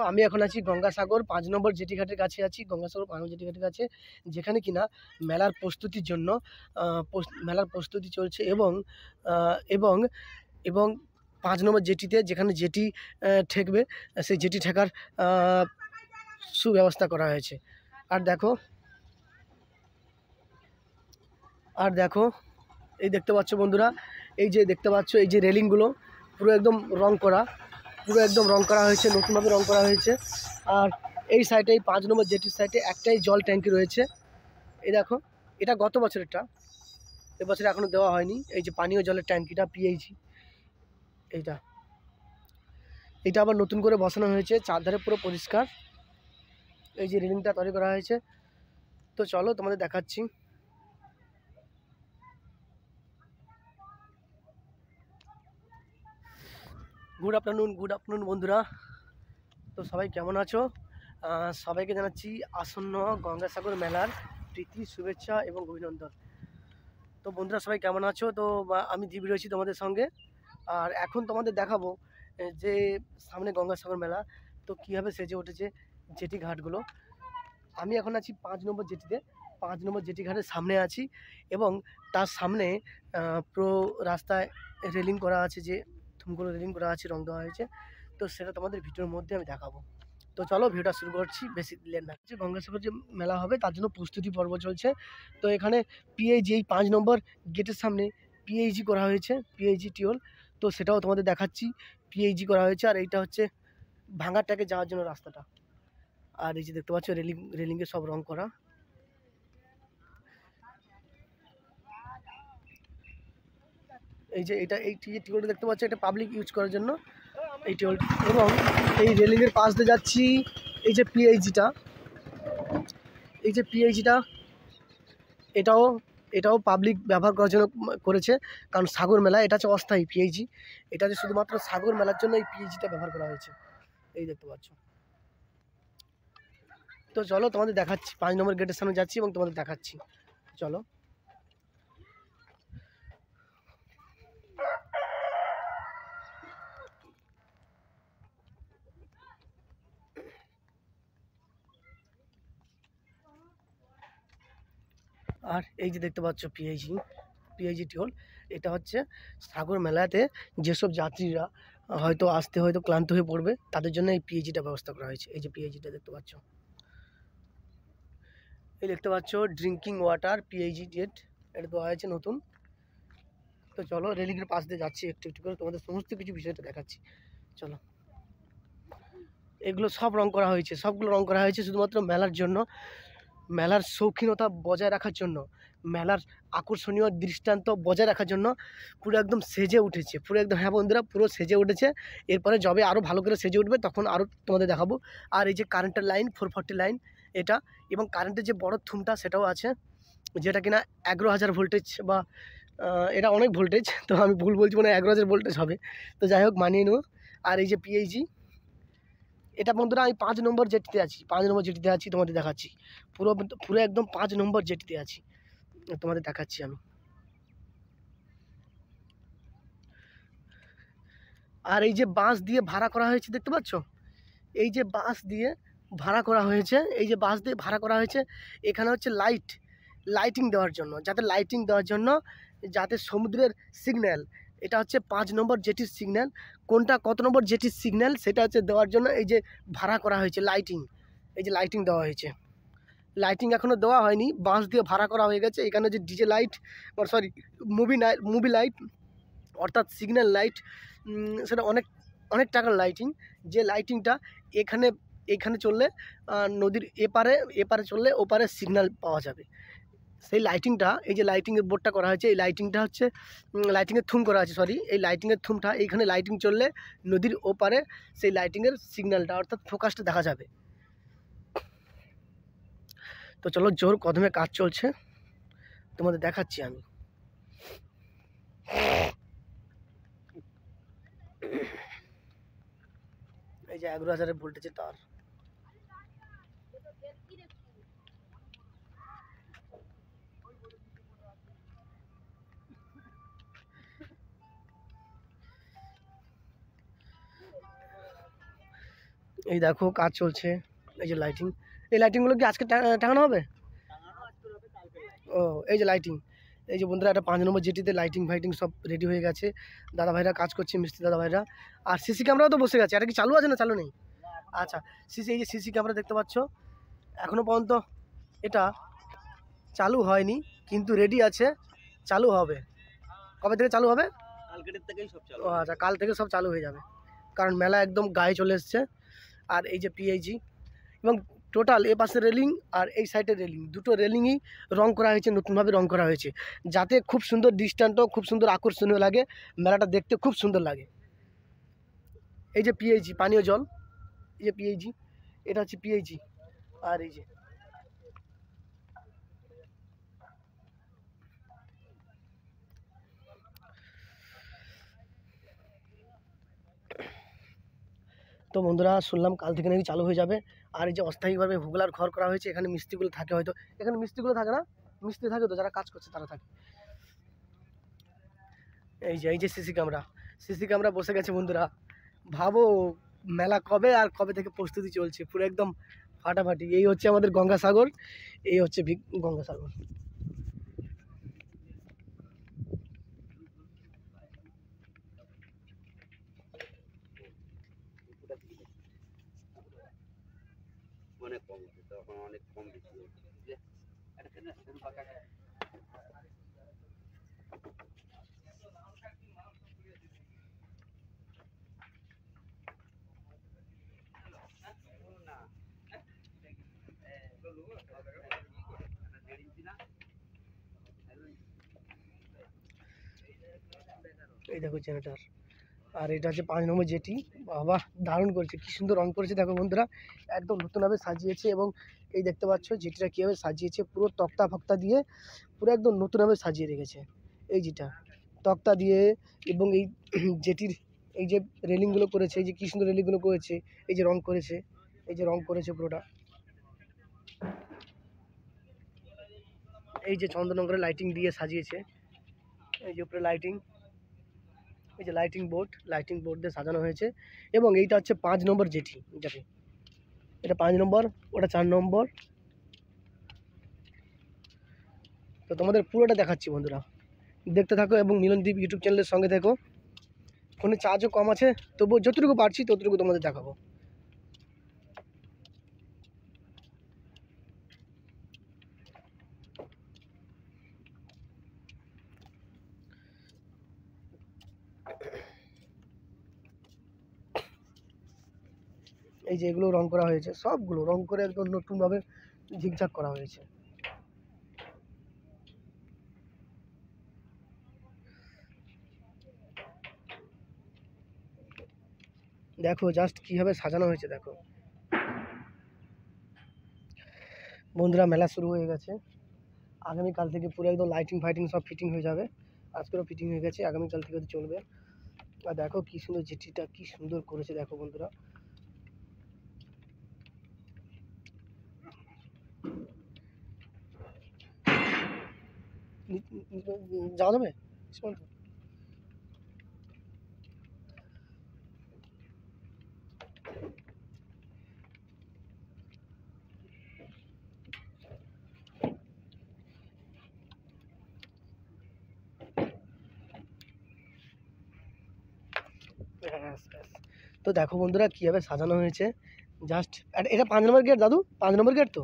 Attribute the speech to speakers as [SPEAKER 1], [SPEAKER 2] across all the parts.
[SPEAKER 1] আমি এখন আছি গঙ্গাসাগর ৫ নম্বর জেটি ঘাটের কাছে আছি। গঙ্গাসাগর ৫ নম্বর জেটি ঘাটের কাছে, যেখানে কিনা মেলার প্রস্তুতির জন্য মেলার প্রস্তুতি চলছে এবং এবং এবং ৫ নম্বর জেটিতে যেখানে জেটি ঠেকবে, সেই জেটি ঠেকার সুব্যবস্থা করা হয়েছে। আর দেখো এই দেখতে পাচ্ছ বন্ধুরা, এই যে দেখতে পাচ্ছ এই যে রেলিংগুলো পুরো একদম রং করা হয়েছে, নতুনভাবে রং করা হয়েছে। আর এই সাইডে, এই ৫ নম্বর জেটির সাইডে একটাই জল ট্যাঙ্কি রয়েছে। এই দেখো, এটা গত বছরেরটা, এবছরে এখনও দেওয়া হয়নি। এই যে পানীয় জলের ট্যাঙ্কিটা পিএইচি, এটা আবার নতুন করে বসানো হয়েছে, চারধারে পুরো পরিষ্কার। এই যে রেলিংটা তৈরি করা হয়েছে। তো চলো তোমাদের দেখাচ্ছি। গুড আফটারনুন বন্ধুরা। তো সবাই কেমন আছো? সবাইকে জানাচ্ছি আসন্ন গঙ্গাসাগর মেলার প্রীতি, শুভেচ্ছা এবং অভিনন্দন। তো বন্ধুরা সবাই কেমন আছো? তো আমি দীপ রয়েছি তোমাদের সঙ্গে। আর এখন তোমাদের দেখাবো যে সামনে গঙ্গাসাগর মেলা তো কীভাবে সেজে উঠেছে জেটি ঘাটগুলো। আমি এখন আছি ৫ নম্বর জেটিতে, ৫ নম্বর জেটি ঘাটের সামনে আছি এবং তার সামনে পুরো রাস্তায় রেলিং করা আছে, যে থুমগুলো রেলিং করা আছে, রং দেওয়া হয়েছে। তো সেটা তোমাদের ভিডিওর মধ্যে আমি দেখাবো। তো চলো ভিডিওটা শুরু করছি, বেশি লেট না। যে গঙ্গাসাগর যে মেলা হবে তার জন্য প্রস্তুতি পর্ব চলছে। তো এখানে পিএইচি, এই ৫ নম্বর গেটের সামনে পিএইচি করা হয়েছে, পিএইচি টিওল। তো সেটাও তোমাদের দেখাচ্ছি, পিএইচি করা হয়েছে। আর এইটা হচ্ছে ভাঙারটাকে যাওয়ার জন্য রাস্তাটা। আর এই যে দেখতে পাচ্ছ রেলিংয়ে সব রং করা। এই যে এই টিওলটা দেখতে পাচ্ছ, এটা পাবলিক ইউজ করার জন্য এই টিওল। এবং এই রেলিংয়ের পাশ দিয়ে যাচ্ছি, এই যে পিএইচিটা, এটাও পাবলিক ব্যবহার করার জন্য করেছে। কারণ সাগর মেলা এটা হচ্ছে অস্থায়ী পিএইচি, এটা হচ্ছে শুধুমাত্র সাগর মেলার জন্য এই পিএইচিটা ব্যবহার করা হয়েছে। এই দেখতে পাচ্ছ। তো চলো তোমাদের দেখাচ্ছি, ৫ নম্বর গেটের সামনে যাচ্ছি এবং তোমাদের দেখাচ্ছি। চলো। আর এই যে দেখতে পাচ্ছ পিএইচি টিওল, এটা হচ্ছে সাগর মেলাতে যেসব যাত্রীরা হয়তো ক্লান্ত হয়ে পড়বে তাদের জন্য এই পিএইচিটা ব্যবস্থা করা হয়েছে। এই যে পিএইচিটা দেখতে পাচ্ছ, এই দেখতে পাচ্ছ ড্রিঙ্কিং ওয়াটার পিএইচি গেট, এটা দেওয়া হয়েছে নতুন। তো চলো রেলিংয়ের পাশ দিয়ে যাচ্ছি, একটু একটু করে তোমাদের সমস্ত কিছু বিষয়টা দেখাচ্ছি। চলো। এগুলো সব সবগুলো রং করা হয়েছে শুধুমাত্র মেলার জন্য, মেলার শৌখিনতা বজায় রাখার জন্য, মেলার আকর্ষণীয় দৃষ্টান্ত বজায় রাখার জন্য পুরো একদম সেজে উঠেছে, পুরো একদম। হ্যাঁ বন্ধুরা, পুরো সেজে উঠেছে। এরপরে যবে আরও ভালো করে সেজে উঠবে তখন আরও তোমাদের দেখাবো। আর এই যে কারেন্টের লাইন, 440 লাইন এটা, এবং কারেন্টের যে বড় থুমটা সেটাও আছে, যেটা কিনা 11,000 ভোল্টেজ, বা এটা অনেক ভোল্টেজ, তো আমি ভুল বলছি, মানে 11,000 ভোল্টেজ হবে। তো যাই হোক, মানিয়ে নেব। আর এই যে পিএইচি, এটা বন্ধুরা আমি ৫ নম্বর জেটিতে আছি, তোমাদের দেখাচ্ছি। পুরো একদম ৫ নম্বর জেটিতে আছি, তোমাদের দেখাচ্ছি আমি। আর এই যে বাঁশ দিয়ে ভাড়া করা হয়েছে দেখতে পাচ্ছ, এই যে বাঁশ দিয়ে ভাড়া করা হয়েছে, এখানে হচ্ছে লাইটিং দেওয়ার জন্য, যাতে সমুদ্রের সিগন্যাল, এটা হচ্ছে ৫ নম্বর জেটির সিগন্যাল, কোনটা কত নম্বর জেটির সিগন্যাল সেটা হচ্ছে দেওয়ার জন্য এই যে ভাড়া করা হয়েছে এই যে লাইটিং দেওয়া হয়েছে। লাইটিং এখনও দেওয়া হয়নি, বাঁশ দিয়ে ভাড়া করা হয়ে গেছে। এখানে যে ডিজে লাইট, মুভি লাইট, অর্থাৎ সিগন্যাল লাইট, সেটা অনেক টাকার লাইটিং। যে লাইটিংটা এখানে চললে নদীর এপারে চললে ওপারে সিগন্যাল পাওয়া যাবে। সেই লাইটিংটা, এই যে লাইটিংয়ের বোর্ডটা করা হয়েছে, এই লাইটিংটা হচ্ছে লাইটিংয়ের থুম করা আছে, এই লাইটিংয়ের থুমটা, এইখানে লাইটিং চললে নদীর ওপারে সেই লাইটিংয়ের সিগন্যালটা, অর্থাৎ ফোকাসটা দেখা যাবে। তো চলো, জোর কদমে কাজ চলছে, তোমাদের দেখাচ্ছি আমি। এই যে 11,000 ভোল্টেজের তার। এই দেখো কাজ চলছে, এই যে লাইটিং, এই লাইটিংগুলো কি আজকে টাঙানো হবে? ও এই যে লাইটিং, এই যে বন্ধুরা একটা 5 নম্বর জেটিতে লাইটিং ফাইটিং সব রেডি হয়ে গেছে, দাদা ভাইরা কাজ করছে, মিস্ত্রি দাদা ভাইরা। আর সিসি ক্যামেরাও তো বসে গেছে, এটা কি চালু আছে না চালু নেই? আচ্ছা, এই যে সিসি ক্যামেরা দেখতে পাচ্ছ, এখনও পর্যন্ত এটা চালু হয়নি, কিন্তু রেডি আছে, চালু হবে। কবে থেকে চালু হবে? কালকের থেকেই সব চালু। ও আচ্ছা, কাল থেকে সব চালু হয়ে যাবে, কারণ মেলা একদম গায়ে চলে এসছে। আর এই যে পিএইচি এবং টোটাল এ পাশের রেলিং আর এই সাইডের রেলিং, দুটো রেলিংই রং করা হয়েছে, নতুনভাবে রং করা হয়েছে, যাতে খুব সুন্দর দৃষ্টান্ত, খুব সুন্দর আকর্ষণীয় লাগে, মেলাটা দেখতে খুব সুন্দর লাগে। এই যে পিএইচি পানীয় জল, এই যে পিএইচি, এটা হচ্ছে পিএইচি। আর এই যে তো বন্ধুরা শুনলাম কাল থেকে নাকি চালু হয়ে যাবে। আর এই যে অস্থায়ীভাবে ভোগলার ঘর করা হয়েছে, এখানে মিস্ত্রিগুলো থাকে, হয়তো এখানে মিস্ত্রিগুলো থাকে না, মিস্ত্রি থাকে তো, যারা কাজ করছে তারা থাকে। এই যে সিসি ক্যামেরা বসে গেছে বন্ধুরা, ভাবো মেলা কবে আর কবে থেকে প্রস্তুতি চলছে, পুরো একদম ফাটাফাটি। এই হচ্ছে আমাদের গঙ্গাসাগর, এই হচ্ছে গঙ্গাসাগর। অনেক কম হচ্ছে, তখন অনেক কম বেশি হচ্ছে। এই দেখো জেনারেটার, আর এটা হচ্ছে 5 নম্বর জেটি। বাবা দারুণ করেছে, কি সুন্দর রং করেছে দেখো বন্ধুরা, একদম নতুনভাবে সাজিয়েছে। এবং এই দেখতে পাচ্ছ জেটিটা কীভাবে সাজিয়েছে, পুরো তক্তা ফক্তা দিয়ে পুরো একদম নতুনভাবে সাজিয়ে রেখেছে। এই যেটা তক্তা দিয়ে, এবং এই জেটির এই যে রেলিংগুলো করেছে, এই যে কী সুন্দর রেলিংগুলো করেছে, এই যে রং করেছে, এই যে রং করেছে পুরোটা। এই যে চন্দন করে লাইটিং দিয়ে সাজিয়েছে, এই যে উপরে লাইটিং, এই যে লাইটিং বোর্ড দিয়ে সাজানো হয়েছে। এবং এইটা হচ্ছে 5 নম্বর জেটি, যেটি এটা 5 নম্বর, ওটা 4 নম্বর। তো তোমাদের পুরোটা দেখাচ্ছি বন্ধুরা, দেখতে থাকো এবং মিলনদীপ ইউটিউব চ্যানেলের সঙ্গে থেকো। ফোনে চার্জও কম আছে, তবুও যতটুকু পারছি ততটুকু তোমাদের দেখাবো। এই যে এগুলো রং করা হয়েছে, সবগুলো রং করে একদম নতুনভাবে ঝিকঝাক করা হয়েছে। দেখো জাস্ট কীভাবে সাজানো হয়েছে দেখো বন্ধুরা। মেলা শুরু হয়ে গেছে, আগামীকাল থেকে পুরো একদম লাইটিং ফাইটিং সব ফিটিং হয়ে যাবে। আজকেরও ফিটিং হয়ে গেছে, আগামীকাল থেকে চলবে। আর দেখো কি সুন্দর জেটিটা, কি সুন্দর করেছে দেখো বন্ধুরা। যাওয়া যাবে? তো দেখো বন্ধুরা কীভাবে সাজানো হয়েছে, জাস্ট এটা 5 নম্বর গেট দাদু, 5 নম্বর গেট তো,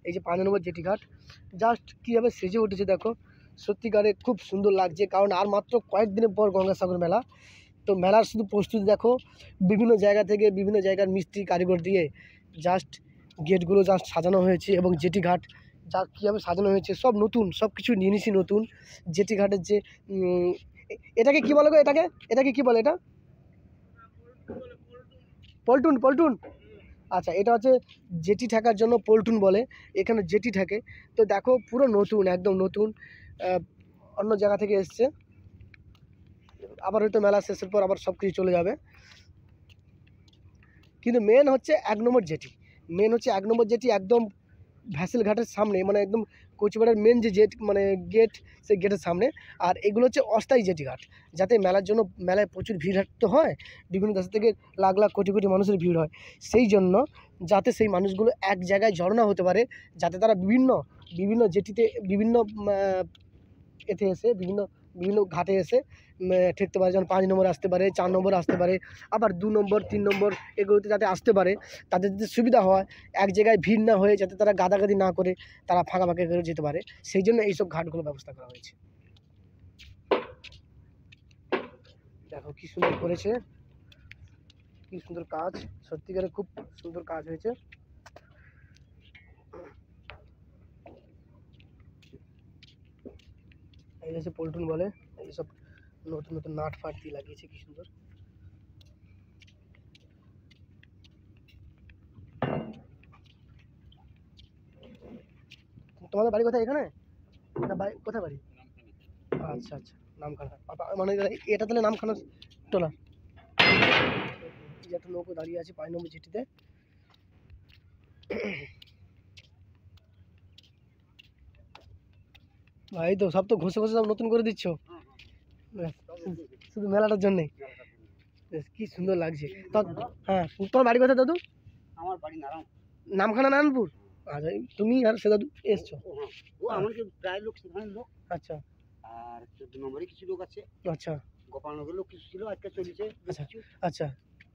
[SPEAKER 1] এই যে 5 নম্বর জেটি ঘাট, জাস্ট কীভাবে সেজে উঠেছে দেখো, সত্যিকারে খুব সুন্দর লাগছে। কারণ আর মাত্র কয়েকদিনের পর গঙ্গাসাগর মেলা, তো মেলার শুধু প্রস্তুতি দেখো, বিভিন্ন জায়গা থেকে বিভিন্ন জায়গার মিস্ত্রি কারিগর দিয়ে জাস্ট গেটগুলো জাস্ট সাজানো হয়েছে। এবং জেটি ঘাট যা কীভাবে সাজানো হয়েছে, সব নতুন, সব কিছু জিনিসই নতুন। জেটি ঘাটের যে এটাকে কী বলে গো, এটাকে কী বলে, এটা পল্টুন। আচ্ছা, এটা হচ্ছে জেটি ঠেকার জন্য পল্টুন বলে, এখানে জেটি ঠেকে। তো দেখো পুরো নতুন, একদম নতুন, অন্য জায়গা থেকে এসছে। আবার হয়তো মেলা শেষের পর আবার সব কিছু চলে যাবে, কিন্তু মেন হচ্ছে 1 নম্বর জেটি, একদম ভ্যাসেল ঘাটের সামনে, মানে একদম কচুপাড়ার মেন যে জেট মানে গেট, সেই গেটের সামনে। আর এগুলো হচ্ছে অস্থায়ী জেটি ঘাট, যাতে মেলার জন্য মেলায় প্রচুর ভিড় তো হয়, বিভিন্ন দেশ থেকে লাখ লাখ কোটি কোটি মানুষের ভিড় হয়, সেই জন্য যাতে সেই মানুষগুলো এক জায়গায় জড়ো হতে পারে, যাতে তারা বিভিন্ন বিভিন্ন জেটিতে বিভিন্ন এতে এসে বিভিন্ন বিভিন্ন ঘাটে এসে ঠেকতে পারে, যেমন 5 নম্বর আসতে পারে, 4 নম্বর আসতে পারে, আবার 2 নম্বর 3 নম্বর এগুলোতে যাতে আসতে পারে, তাদের যাতে সুবিধা হয়, এক জায়গায় ভিড় না হয়ে যাতে তারা গাদাগাদি না করে তারা ফাঁকা ফাঁকা করে যেতে পারে, সেই জন্য এইসব ঘাটগুলো ব্যবস্থা করা হয়েছে। দেখো কি সুন্দর করেছে, কি সুন্দর কাজ, সত্যিকারে খুব সুন্দর কাজ হয়েছে। এই হচ্ছে পল্টুন বলে, এইসব নতুন নতুন নাট ফাট দিয়ে লাগিয়েছে, কি সুন্দর। তোমাদের বাড়ি কোথায়, এখানে না বাড়ি কোথায় বাড়ি? আচ্ছা আচ্ছা, নামখানা, মানে এটা তাহলে নামখানা টোলা। একটা নৌকো দাঁড়িয়ে আছে 5 নম্বর জেটিতে। ভাই তো সব তো ঘষে ঘষে সব নতুন করে দিচ্ছ, শুধু মেলাটার জন্যে। কি সুন্দর লাগছে। হ্যাঁ, তোমার বাড়ি কোথায় দাদু?
[SPEAKER 2] আমার বাড়ি
[SPEAKER 1] নামখানা নারায়ণপুর। আচ্ছা, তুমি আর সে দাদু এসছো?
[SPEAKER 2] ও আমাকে প্রায় লোক সেখানে লোক।
[SPEAKER 1] আচ্ছা,
[SPEAKER 2] আর 14 নম্বরে কিছু লোক আছে।
[SPEAKER 1] আচ্ছা,
[SPEAKER 2] গোপালনগরের লোক কিছু ছিল, আজকে চলেছে।
[SPEAKER 1] আচ্ছা,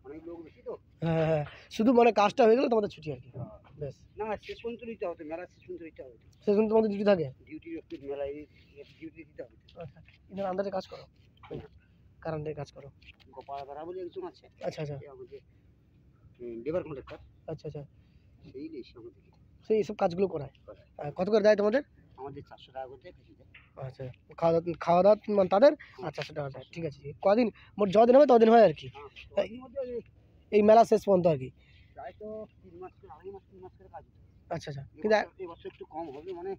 [SPEAKER 2] অনেক লোক বেশি তো।
[SPEAKER 1] হ্যাঁ হ্যাঁ, শুধু মানে কাজটা হয়ে গেলে তোমাদের ছুটি আর কি। বেশ,
[SPEAKER 2] না শেষ পর্যন্ত দিতে হবে, মেলা শেষ পর্যন্ত দিতে হবে।
[SPEAKER 1] সেজন্য তোমাদের ডিউটি থাকে?
[SPEAKER 2] ডিউটি মেলায় ডিউটি দিতে হবে।
[SPEAKER 1] আচ্ছা, এদের আন্ডারে কাজ করো, কারেন্টের কাজ করো?
[SPEAKER 2] গোপালপাড়া বলে একজন আছে।
[SPEAKER 1] আচ্ছা আচ্ছা,
[SPEAKER 2] আমাদের লেবার কন্ট্রাক্টর।
[SPEAKER 1] আচ্ছা আচ্ছা,
[SPEAKER 2] সেই লেস আমাদের
[SPEAKER 1] সেই এইসব কাজগুলো করায়। কত করে দেয় তোমাদের?
[SPEAKER 2] আমাদের 400 টাকা করে দেয়।
[SPEAKER 1] আচ্ছা, খাওয়া দাওয়া মানে তাদের? আচ্ছা 400 টাকা দেয়, ঠিক আছে। কদিন মোট যদিন হবে ততদিন হয় আর কি, এই মেলা শেষ পর্যন্ত আর কি?
[SPEAKER 2] প্রায় তো 3 মাস করে, 2.5 মাস 3 মাস করে কাজ।
[SPEAKER 1] আচ্ছা আচ্ছা, কিন্তু
[SPEAKER 2] এবছর একটু কম হবে, মানে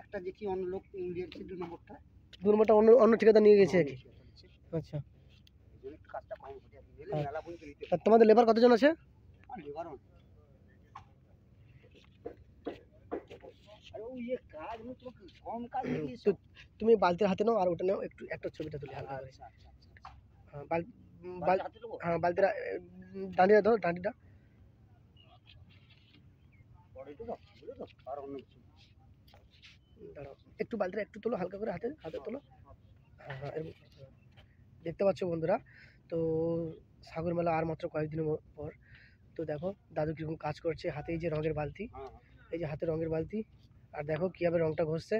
[SPEAKER 2] একটা দেখি অন্য লোক নিয়েছে 2 নম্বরটা।
[SPEAKER 1] 2 নম্বরটা অন্য অন্য ঠিকাদার নিয়ে গেছে আর কি? আচ্ছা,
[SPEAKER 2] কাজটা কম হবে। মেলা পর্যন্ত দিতে
[SPEAKER 1] আর তোমাদের লেবার কতজন আছে?
[SPEAKER 2] লেবার কাজ কম কাজ।
[SPEAKER 1] তুমি বালতির হাতে নাও আর ওটা নাও, একটু একটা ছবিটা তুলি হালকা করে। হ্যাঁ, হ্যাঁ, বালতিটা ডান্ডিটা ধরো, ডান্ডিটা। দাঁড়াও, একটু বালতিটা একটু তোলো হালকা করে, হাতে হাতে তোলো। হ্যাঁ হ্যাঁ, দেখতে পাচ্ছ বন্ধুরা, তো সাগর মেলা আর মাত্র কয়েকদিনের পর। তো দেখো দাদু কীরকম কাজ করছে, হাতে এই যে রঙের বালতি, এই যে হাতে রঙের বালতি, আর দেখো কীভাবে রঙটা ঘষছে।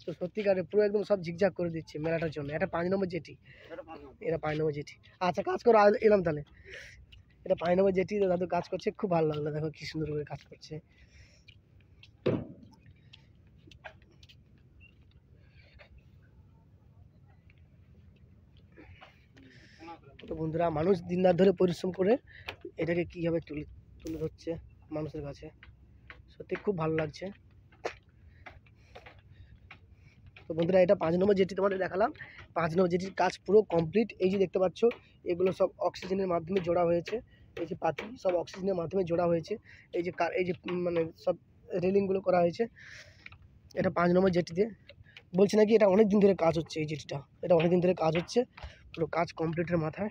[SPEAKER 1] তো সত্যিকারে পুরো একদম সব ঝিকঝাক করে দিচ্ছে মেলাটার জন্য। এটা 5 নম্বর জেটি, এটা 5 নম্বর জেটি। আচ্ছা, কাজ করো, এলাম তাহলে। এটা 5 নম্বর জেটি, দাদু কাজ করছে, খুব ভালো লাগলো, দেখো কি সুন্দর করে কাজ করছে। তো বন্ধুরা, মানুষ দিন রাত ধরে পরিশ্রম করে এটাকে কীভাবে তুলে তুলে ধরছে মানুষের কাছে, সত্যি খুব ভালো লাগছে। তো বন্ধুরা, এটা 5 নম্বর জেটি তোমাদের দেখালাম। 5 নম্বর জেটির কাজ পুরো কমপ্লিট। এই যে দেখতে পাচ্ছ, এগুলো সব অক্সিজেনের মাধ্যমে জোড়া হয়েছে, এই যে পাতি সব অক্সিজেনের মাধ্যমে জোড়া হয়েছে। এই যে মানে সব রেলিংগুলো করা হয়েছে। এটা 5 নম্বর জেটিতে বলছি নাকি, এটা অনেক দিন ধরে কাজ হচ্ছে, এই জেটিটা এটা অনেক দিন ধরে কাজ হচ্ছে, পুরো কাজ কমপ্লিটের মাথায়।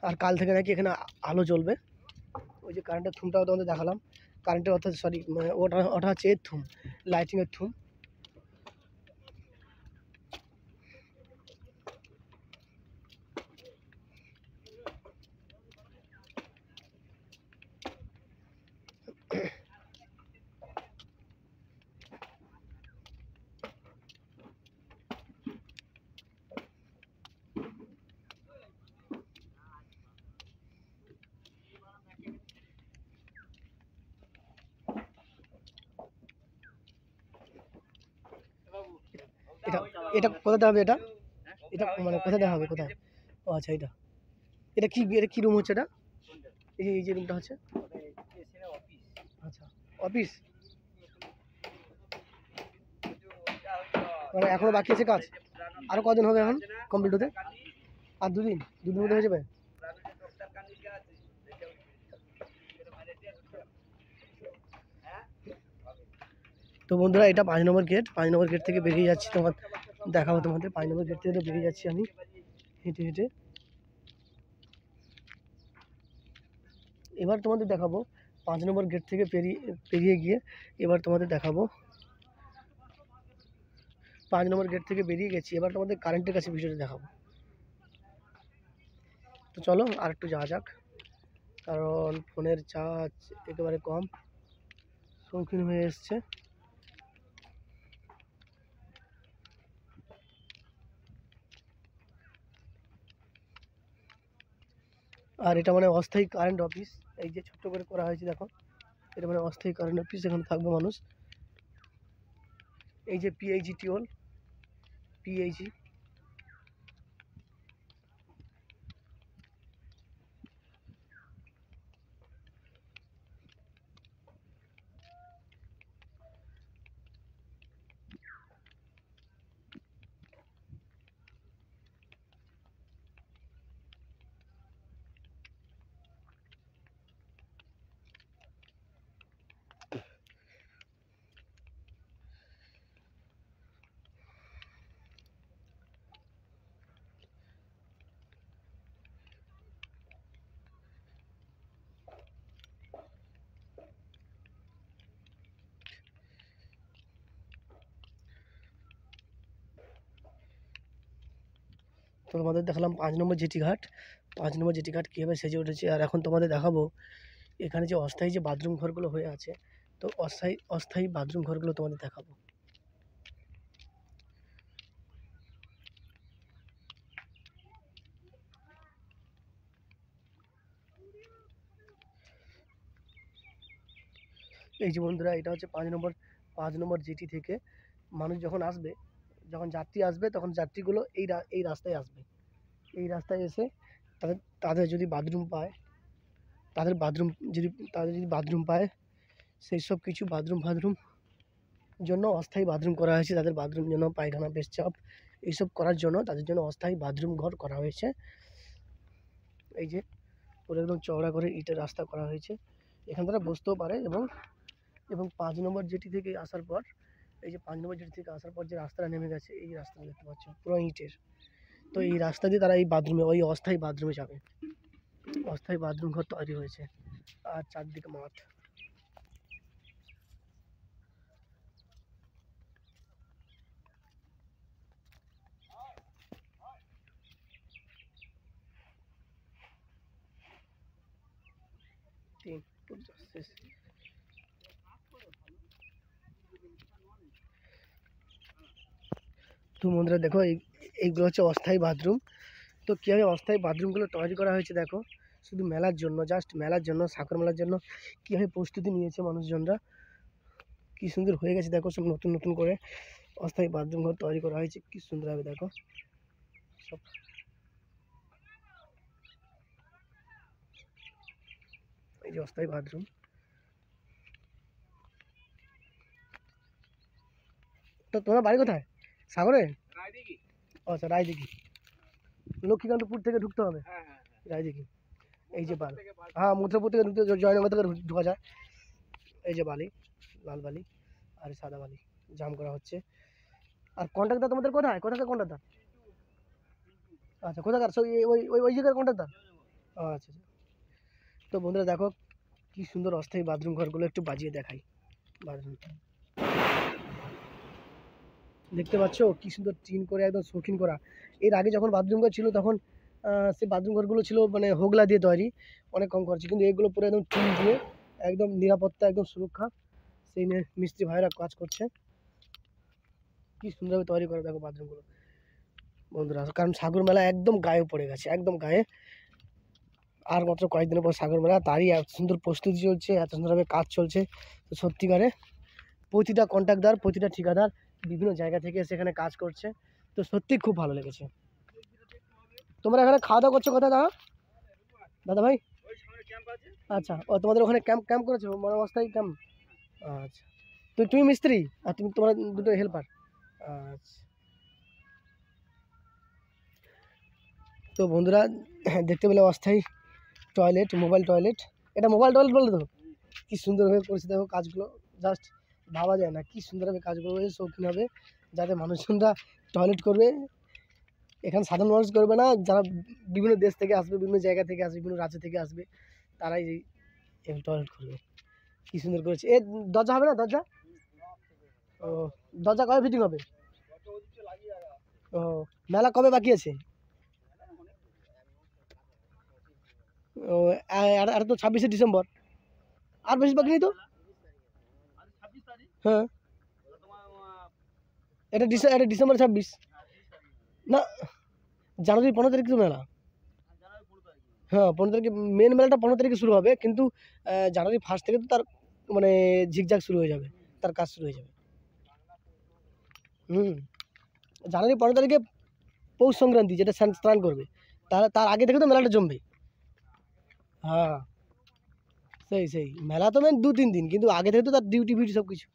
[SPEAKER 1] আর কাল থেকে নাকি এখানে আলো জ্বলবে। ওই যে কারেন্টের থুমটাও তোমাদের দেখালাম, কারেন্টের অর্থাৎ সরি, ওটা ওটা হচ্ছে এর থুম, লাইটিংয়ের থুম। এটা এটা কোথায় দেওয়া হবে? এটা এটা মানে কোথায় দেওয়া হবে, কোথায়? ও আচ্ছা, এটা এটা কি রুম হচ্ছে এটা? এই যে রুমটা হচ্ছে, আচ্ছা অফিস, মানে এখনো বাকি আছে কাজ। আরো কদিন হবে এখন কমপ্লিট হতে? আর 2 দিন, 2 দিনের মধ্যে হয়ে যাবে। তো বন্ধুরা এটা 5 নম্বর গেট। 5 নম্বর গেট থেকে বেরিয়ে যাচ্ছি, তোমার দেখাবো তোমাদের। 5 নম্বর গেট থেকে তো বেরিয়ে যাচ্ছি আমি হেঁটে হেঁটে। এবার তোমাদের দেখাবো 5 নম্বর গেট থেকে পেরিয়ে গিয়ে এবার তোমাদের দেখাবো 5 নম্বর গেট থেকে বেরিয়ে গেছি, এবার তোমাদের কারেন্টের কাছে ভিডিওটা দেখাবো। তো চলো আর একটু যাওয়া যাক, কারণ ফোনের চার্জ একেবারে কম, শৌখিন হয়ে এসছে। আর এটা মানে অস্থায়ী কারেন্ট অফিস, এই যে ছোট্ট করে করা হয়েছে দেখো, এটা মানে অস্থায়ী কারেন্ট অফিস, এখানে থাকবে মানুষ। এই যে পিএইচি টিওল, পিএইচি। তো তোমাদের দেখালাম 5 নম্বর জেটি ঘাট। 5 নম্বর জেটি ঘাট কীভাবে সেজে উঠেছে। আর এখন তোমাদের দেখাবো এখানে যে অস্থায়ী যে বাথরুম ঘরগুলো হয়ে আছে, তো অস্থায়ী বাথরুম ঘরগুলো তোমাদের দেখাবো। এই যে বন্ধুরা, এটা হচ্ছে 5 নম্বর জেটি থেকে মানুষ যখন আসবে, যখন যাত্রী আসবে, তখন যাত্রীগুলো এই রাস্তায় আসবে। এই রাস্তায় এসে তাদের তাদের যদি বাথরুম পায়, তাদের যদি বাথরুম পায়, সেই সব কিছু বাথরুম জন্য অস্থায়ী বাথরুম করা হয়েছে। তাদের বাথরুম জন্য, পায়খানা, পেচ্ছাপ এইসব করার জন্য তাদের জন্য অস্থায়ী বাথরুম ঘর করা হয়েছে। এই যে পুরো একদম চওড়া করে ইটের রাস্তা করা হয়েছে, এখান তারা বসতেও পারে। এবং 5 নম্বর জেটি থেকে আসার পর, এই যে 5 নম্বর জেটি থেকে আসার পর যে রাস্তাটা নেমে গেছে, এই রাস্তাটা দেখতে পাচ্ছ পুরো ইটের। তো এই রাস্তা দিয়ে তারা এই বাথরুমে, ওই অস্থায়ী বাথরুমে যাবে। অস্থায়ী বাথরুম ঘর তৈরি হয়েছে, আর চারদিকে মাঠ। তো বন্ধুরা দেখো, এইগুলো হচ্ছে অস্থায়ী বাথরুম। তো কীভাবে অস্থায়ী বাথরুমগুলো তৈরি করা হয়েছে দেখো, শুধু মেলার জন্য, জাস্ট মেলার জন্য, সাগর মেলার জন্য কীভাবে প্রস্তুতি নিয়েছে মানুষজনরা। কী সুন্দর হয়ে গেছে দেখো, সব নতুন নতুন করে অস্থায়ী বাথরুম ঘর তৈরি করা হয়েছে, কী সুন্দরভাবে দেখো সব। এই যে অস্থায়ী বাথরুম। তো তোমার বাড়ি কোথায়? সাগরে? আচ্ছা, রায়দিঘি। লক্ষ্মীকান্তপুর থেকে ঢুকতে হবে রায়দিঘি। এই যে বালি, হ্যাঁ মুদ্রাপুর থেকে ঢুকতে, জয়নগর থেকে ঢোকা যায়। এই যে বালি, লাল বালি আর সাদা বালি জাম করা হচ্ছে। আর কন্ট্রাক্টর তোমাদের কোথায়? কোথাকার কন্ট্রাক্টর? আচ্ছা, কোথাকার? ওই ওই ওই জায়গার কন্ট্রাক্টর? আচ্ছা। তো বন্ধুরা দেখো কি সুন্দর অস্থায়ী বাথরুম ঘরগুলো, একটু বাজিয়ে দেখাই। বাথরুম দেখতে পাচ্ছ কি সুন্দর টিন করে একদম শৌখিন করা। এর আগে যখন বাথরুম ঘর ছিল তখন সেই বাথরুম ঘরগুলো ছিল মানে হোগলা দিয়ে তৈরি, অনেক কম খরচে। কিন্তু এগুলো পুরো একদম টিন দিয়ে, একদম নিরাপত্তা, একদম সুরক্ষা, সেই নিয়ে মিস্ত্রি ভাইরা কাজ করছে। কি সুন্দরভাবে তৈরি করে দেখো বাথরুমগুলো বন্ধুরা। কারণ সাগর মেলা একদম গায়ে পড়ে গেছে, একদম গায়ে। আর মাত্র কয়েকদিনের পর সাগর মেলা, তারই এত সুন্দর প্রস্তুতি চলছে, এত সুন্দরভাবে কাজ চলছে। তো সত্যিকারে প্রতিটা কন্ট্রাক্টর, প্রতিটা ঠিকাদার বিভিন্ন জায়গা থেকে সেখানে কাজ করছে। তো সত্যি খুব ভালো লেগেছে। তোমরা এখানে খাওয়া দাওয়া করছো কোথায় দাদা ভাই? আচ্ছা, ও তোমাদের ওখানে ক্যাম্প করেছো, মানে অস্থায়ী ক্যাম্প। আচ্ছা, তো তুমি মিস্ত্রি আর তোমার দুটো হেল্পার। আচ্ছা। তো বন্ধুরা দেখতে পেলে অস্থায়ী টয়লেট, মোবাইল টয়লেট। এটা মোবাইল টয়লেট বলে তো, কি সুন্দরভাবে করেছে দেখো কাজগুলো, জাস্ট ভাবা যায় না কি সুন্দরভাবে কাজগুলো হয়েছে, শৌখিন হবে, যাতে মানুষজনরা টয়লেট করবে। এখানে সাধারণ মানুষ করবে না, যারা বিভিন্ন দেশ থেকে আসবে, বিভিন্ন জায়গা থেকে আসবে, বিভিন্ন রাজ্য থেকে আসবে, তারাই এই টয়লেট করবে। কি সুন্দর করেছে। এ দরজা হবে না? দরজা ও, দরজা কবে ফিটিং হবে? ও, মেলা কবে বাকি আছে? ও, আর তো 26শে ডিসেম্বর, আর বেশি বাকি নেই তো। হ্যাঁ, এটা ডিসেম্বর 26 না, জানুয়ারি 15 তারিখ তো মেলা। হ্যাঁ, 15 তারিখে মেন মেলাটা 15 তারিখে শুরু হবে, কিন্তু জানুয়ারি 1 থেকে তো তার মানে ঝিকঝাক শুরু হয়ে যাবে, তার কাজ শুরু হয়ে যাবে। জানুয়ারি 15 তারিখে পৌষ সংক্রান্তি, যেটা স্নান করবে, তার আগে থেকে তো মেলাটা জমবে। হ্যাঁ, সেই মেলা তো মেন 2-3 দিন, কিন্তু আগে থেকে তো তার ডিউটি ফিউটি সব কিছু,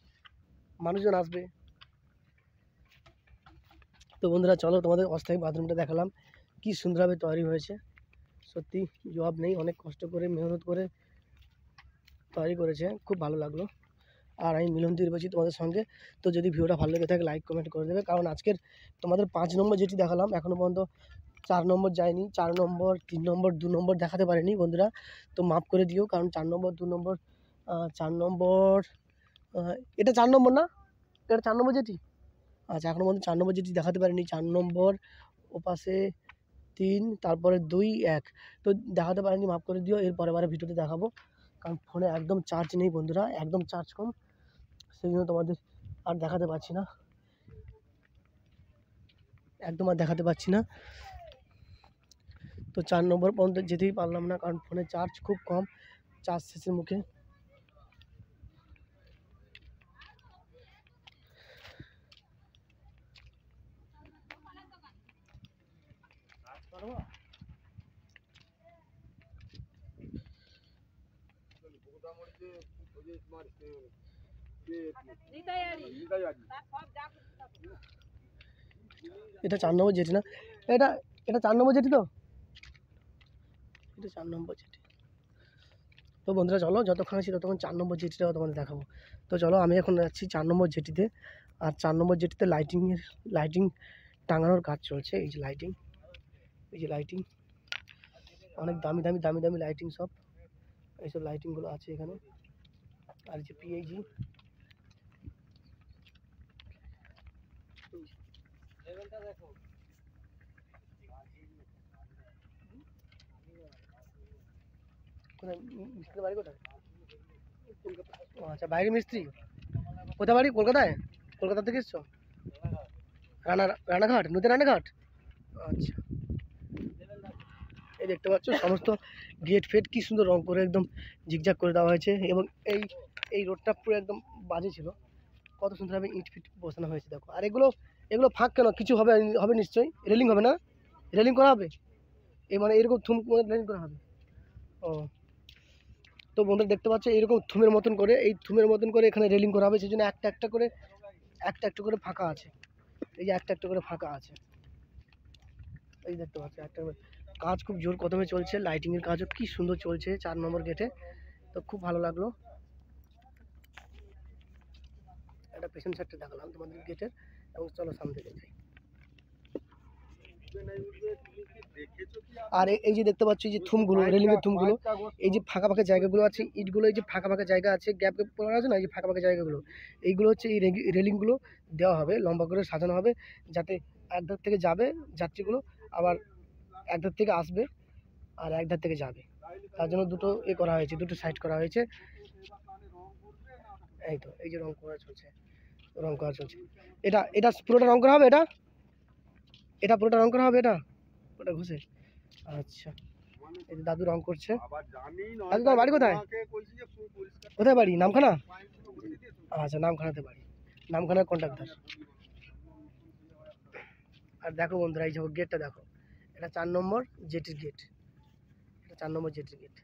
[SPEAKER 1] মানুষজন আসবে। তো বন্ধুরা চলো, তোমাদের অস্থায়ী বাথরুমটা দেখালাম, কি সুন্দরভাবে তৈরি হয়েছে। সত্যি জবাব নেই, অনেক কষ্ট করে মেহনত করে তৈরি করেছে, খুব ভালো লাগলো। আর আমি মিলন বলছি তোমাদের সঙ্গে। তো যদি ভিডিওটা ভালো লেগে থাকে লাইক কমেন্ট করে দেবে, কারণ আজকের তোমাদের 5 নম্বর যেটি দেখালাম এখনও পর্যন্ত 4 নম্বর যায়নি। 4 নম্বর, 3 নম্বর, 2 নম্বর দেখাতে পারেনি বন্ধুরা, তো মাফ করে দিও। কারণ 4 নম্বর, 2 নম্বর, 4 নম্বর, এটা 4 নম্বর না, এটা 4 নম্বর যেটি। আচ্ছা, এখনও পর্যন্ত 4 নম্বর যেটি দেখাতে পারিনি। 4 নম্বর, ওপাশে 3, তারপরে 2, 1, তো দেখাতে পারিনি, মাফ করে দিও। এর পরের ভিডিওতে দেখাবো, কারণ ফোনে একদম চার্জ নেই বন্ধুরা, একদম চার্জ কম, সেই জন্য তোমাদের আর দেখাতে পারছি না, একদম আর দেখাতে পারছি না। তো 4 নম্বর পর্যন্ত যেতেই পারলাম না, কারণ ফোনে চার্জ খুব কম, চার্জ শেষের মুখে। এটা 4 নম্বর যেটি না, এটা এটা 4 নম্বর যেটি তো, এটা 4 নম্বর যেটি। তো বন্ধুরা চলো, যতক্ষণ আছি ততক্ষণ 4 নম্বর জেটিটাও তোমাদের দেখাবো। তো চলো, আমি এখন যাচ্ছি 4 নম্বর জেটিতে। আর 4 নম্বর জেটিতে লাইটিং টাঙানোর কাজ চলছে। এই যে লাইটিং, এই যে লাইটিং, অনেক দামি লাইটিং, সব এইসব লাইটিংগুলো আছে এখানে। আর যে পিএইচি, কোথায় মিস্ত্রির বাড়ি কোথায়? ও আচ্ছা, বাইরে মিস্ত্রি। কোথায় বাড়ি? কলকাতায়? কলকাতা থেকে এসছো? রানাঘাট, নদী রানাঘাট। আচ্ছা, এই দেখতে পাচ্ছ সমস্ত গেট ফেট কি সুন্দর রং করে একদম ঝিকঝাক করে দেওয়া হয়েছে, এবং এই রোডটা পুরো একদম বাজে ছিল, কত সুন্দরভাবে ইট ফিট বসানো হয়েছে দেখো। আর এগুলো ফাঁক কেন? কিছু হবে, হবে নিশ্চয়ই, রেলিং হবে না? রেলিং করা হবে, এই মানে এরকম থুম করে রেলিং করা হবে। ও, তো বন্ধুরা দেখতে পাচ্ছ এরকম থুমের মতন করে, এই থুমের মতন করে এখানে রেলিং করা হবে, সেই জন্য একটা একটা করে ফাঁকা আছে। এই যে একটা করে ফাঁকা আছে, এই দেখতে পাচ্ছ একটা কাজ খুব জোর কদমে চলছে, লাইটিংয়ের কাজও কি সুন্দর চলছে 4 নম্বর গেটে। তো খুব ভালো লাগলো। একটা পেছন সাইডটা দেখালাম তোমাদের গেটের, এবং চলো সামনে দিকে যাই। আর এই যে দেখতে পাচ্ছ এই যে থুমগুলো, রেলিংয়ের থুমগুলো, এই যে ফাঁকা জায়গাগুলো আছে, ইটগুলো, এই যে ফাঁকা জায়গা আছে, গ্যাপ পড়া আছে না, এই যে ফাঁকা জায়গাগুলো, এইগুলো হচ্ছে এই রেলিংগুলো দেওয়া হবে, লম্বা করে সাজানো হবে, যাতে একধার থেকে যাবে যাত্রীগুলো, আবার একধার থেকে আসবে আর একধার থেকে যাবে, তার জন্য দুটো করা হয়েছে, দুটো সাইড করা হয়েছে। এই তো, এই যে রং করা চলছে, এটা পুরোটা রং করা হবে, এটা পুরোটা রং করা হবে, ওটা ঘুষে। আচ্ছা, এই যে দাদু রং করছে। দাদু, তোমার বাড়ি কোথায়? কোথায় বাড়ি? নামখানা? আচ্ছা, নামখানাতে বাড়ি, নামখানার কন্ট্রাক্টর। আর দেখো বন্ধুরা, এই যে গেটটা দেখো, এটা 4 নম্বর জেটির গেট, এটা 4 নম্বর জেটির গেট।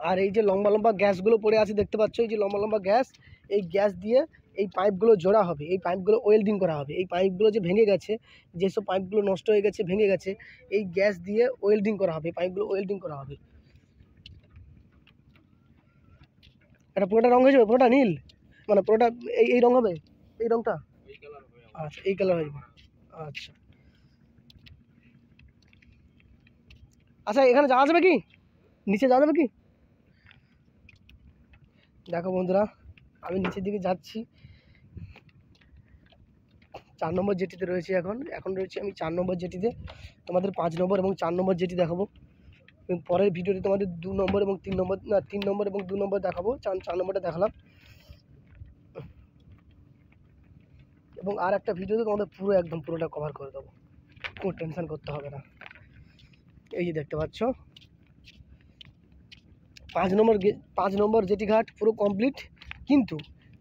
[SPEAKER 1] আর এই যে লম্বা গ্যাসগুলো পড়ে আছে দেখতে পাচ্ছ, এই যে লম্বা গ্যাস, এই গ্যাস দিয়ে এই পাইপগুলো জোড়া হবে, এই পাইপগুলো ওয়েল্ডিং করা হবে। এই পাইপগুলো যে ভেঙে গেছে, যেসব পাইপগুলো নষ্ট হয়ে গেছে, ভেঙে গেছে, এই গ্যাস দিয়ে ওয়েল্ডিং করা হবে, পাইপগুলো ওয়েল্ডিং করা হবে। এটা পুরোটা রং হয়ে যাবে, পুরোটা নীল, মানে পুরোটা এই রং হবে, এই রংটা? আচ্ছা, এই কালার হয়ে যাবে। আচ্ছা আচ্ছা, এখানে যাওয়া যাবে কি, নিচে যাওয়া যাবে কি? দেখো বন্ধুরা, আমি নিচের দিকে যাচ্ছি, 4 নম্বর জেটিতে রয়েছি এখন রয়েছি আমি 4 নম্বর জেটিতে। তোমাদের 5 নম্বর এবং 4 নম্বর জেটি দেখাবো, এবং পরের ভিডিওতে তোমাদের 2 নম্বর এবং 3 নম্বর, না 3 নম্বর এবং 2 নম্বর দেখাবো, 4 নম্বরটা দেখালাম। এবং আর একটা ভিডিওতে তোমাদের পুরো একদম পুরোটা কভার করে দেবো, কোনো টেনশন করতে হবে না। এই যে দেখতে পাচ্ছ 5 নম্বর জেটি ঘাট পুরো কমপ্লিট, কিন্তু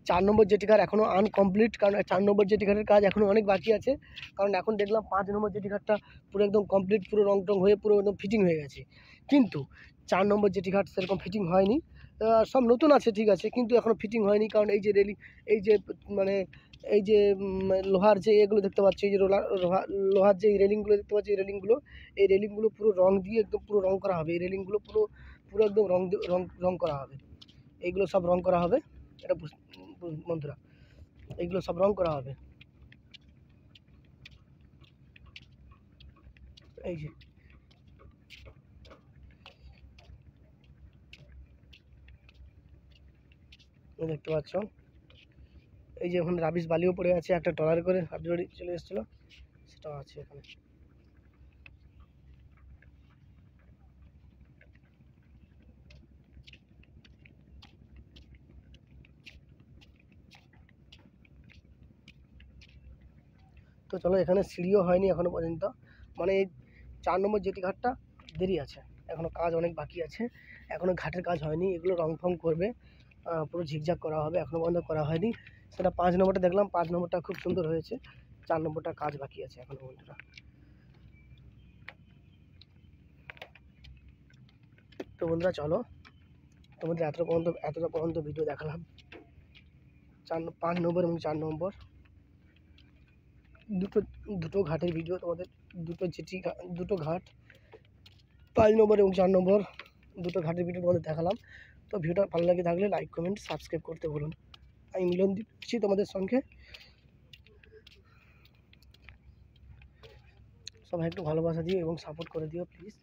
[SPEAKER 1] 4 নম্বর জেটি ঘাট এখনও আনকমপ্লিট, কারণ 4 নম্বর জেটি ঘাটের কাজ এখনও অনেক বাকি আছে। কারণ এখন দেখলাম 5 নম্বর জেটি ঘাটটা পুরো একদম কমপ্লিট, পুরো রং টং হয়ে পুরো একদম ফিটিং হয়ে গেছে, কিন্তু 4 নম্বর জেটি ঘাট সেরকম ফিটিং হয়নি। সব নতুন আছে ঠিক আছে, কিন্তু এখনও ফিটিং হয়নি, কারণ এই যে রেলিং, এই যে মানে এই যে লোহার যে এগুলো দেখতে পাচ্ছি, এই যে লোহার যে রেলিংগুলো দেখতে পাচ্ছি, এই রেলিংগুলো পুরো রং দিয়ে একদম পুরো রং করা হবে, এই রেলিংগুলো পুরো পুরো একদম রং করা হবে, এইগুলো সব রং করা হবে। এটা বন্ধুরা, এইগুলো সব রং করা হবে। এই যে দেখতে পাচ্ছ, এই যে ওখানে রাবিশ বালিও পড়ে আছে, একটা ট্রলার করে রাবিশ বালি চলে এসেছিলো, সেটাও আছে এখানে। তো চলো, এখানে সিঁড়িও হয়নি এখনো পর্যন্ত, মানে এই 4 নম্বর জেটি ঘাটটা দেরি আছে, এখনো কাজ অনেক বাকি আছে, এখনো ঘাটের কাজ হয়নি, এগুলো রং ফং করবে, পুরো ঝিকঝাক করা হবে, এখনো পর্যন্ত করা হয়নি। সেটা 5 নম্বরটা দেখলাম, 5 নম্বরটা খুব সুন্দর হয়েছে, 4 নম্বরটা কাজ বাকি আছে এখনো বন্ধুরা। তো বন্ধুরা চলো, তোমাদের এতটা পর্যন্ত ভিডিও দেখালাম, 5 নম্বর এবং 4 নম্বর দুটো ঘাটের ভিডিও তোমাদের, দুটো ঘাট 5 নম্বর এবং 4 নম্বর দুটো ঘাটের ভিডিও তোমাদের দেখালাম। তো ভিডিওটা ভালো লাগে থাকলে লাইক কমেন্ট সাবস্ক্রাইব করতে বলুন। আমি মিলন দিচ্ছি তোমাদের সঙ্গে, সবাই একটু ভালোবাসা দিও এবং সাপোর্ট করে দিও প্লিজ।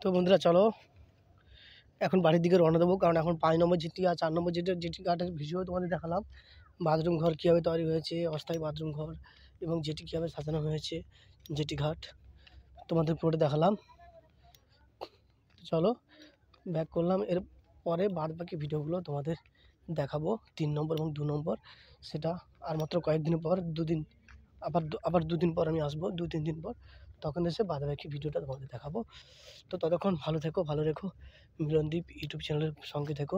[SPEAKER 1] তো বন্ধুরা চলো, এখন বাড়ির দিকে রওনা দেবো, কারণ এখন 5 নম্বর জেটি আর 4 নম্বর জেটি ঘাটের ভিডিও তোমাদের দেখালাম, বাথরুম ঘর কীভাবে তৈরি হয়েছে, অস্থায়ী বাথরুম ঘর, এবং জেটি কীভাবে সাজানো হয়েছে, জেটি ঘাট তোমাদের পুরোটা দেখালাম। চলো ব্যাক করলাম, এর পরে বাদ বাকি ভিডিওগুলো তোমাদের দেখাবো 3 নম্বর এবং 2 নম্বর, সেটা আর মাত্র কয়েকদিন পর, 2 দিন, আবার 2 দিন পর আমি আসবো, 2-3 দিন পর, তখন এসে বাদ বাকি ভিডিওটা তোমাদের দেখাবো। তো ততক্ষণ ভালো থেকো, ভালো রেখো, মিলনদীপ ইউটিউব চ্যানেলের সঙ্গে থেকো,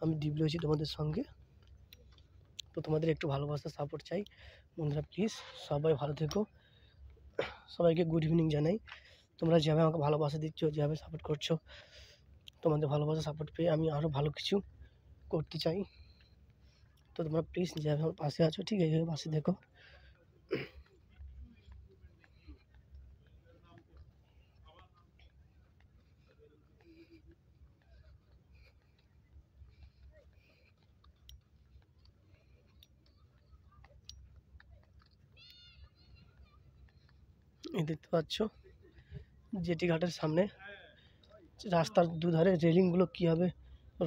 [SPEAKER 1] আমি দীপ রয়েছি তোমাদের সঙ্গে। তো তোমাদের একটু ভালোবাসা সাপোর্ট চাই বন্ধুরা, প্লিজ সবাই ভালো থেকো, সবাইকে গুড ইভিনিং জানাই। তোমরা যেভাবে আমাকে ভালোবাসা দিচ্ছ, যেভাবে সাপোর্ট করছো, তোমাদের ভালোবাসা সাপোর্ট পেয়ে আমি আরও ভালো কিছু করতে চাই। তো তোমরা প্লিজ যেভাবে আমার পাশে আছো, ঠিক এইভাবে পাশে দেখো। এই দেখতে পাচ্ছ জেটি ঘাটের সামনে রাস্তার দুধারে রেলিংগুলো কীভাবে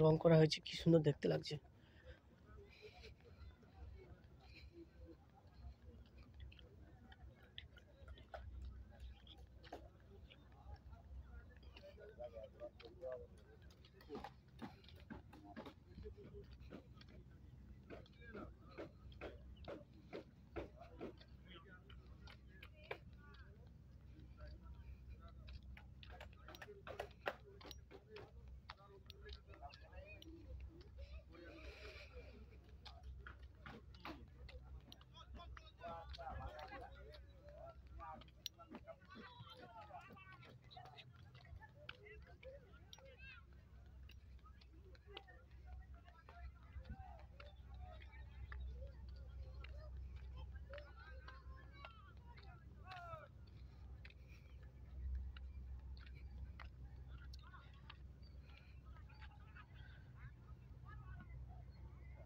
[SPEAKER 1] রং করা হয়েছে, কি সুন্দর দেখতে লাগছে।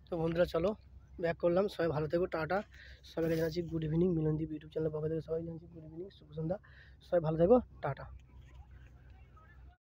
[SPEAKER 1] তো বন্ধুরা চলো ব্যাক করলাম, সবাই ভালো থেকো, টাটা। সবাইকে জানাচ্ছি গুড ইভিনিং, মিলনদীপ ইউটিউব চ্যানেলের পক্ষ থেকে সবাই জানাচ্ছি গুড ইভিনিং, শুভ সন্ধ্যা। সবাই ভালো থেকো, টাটা।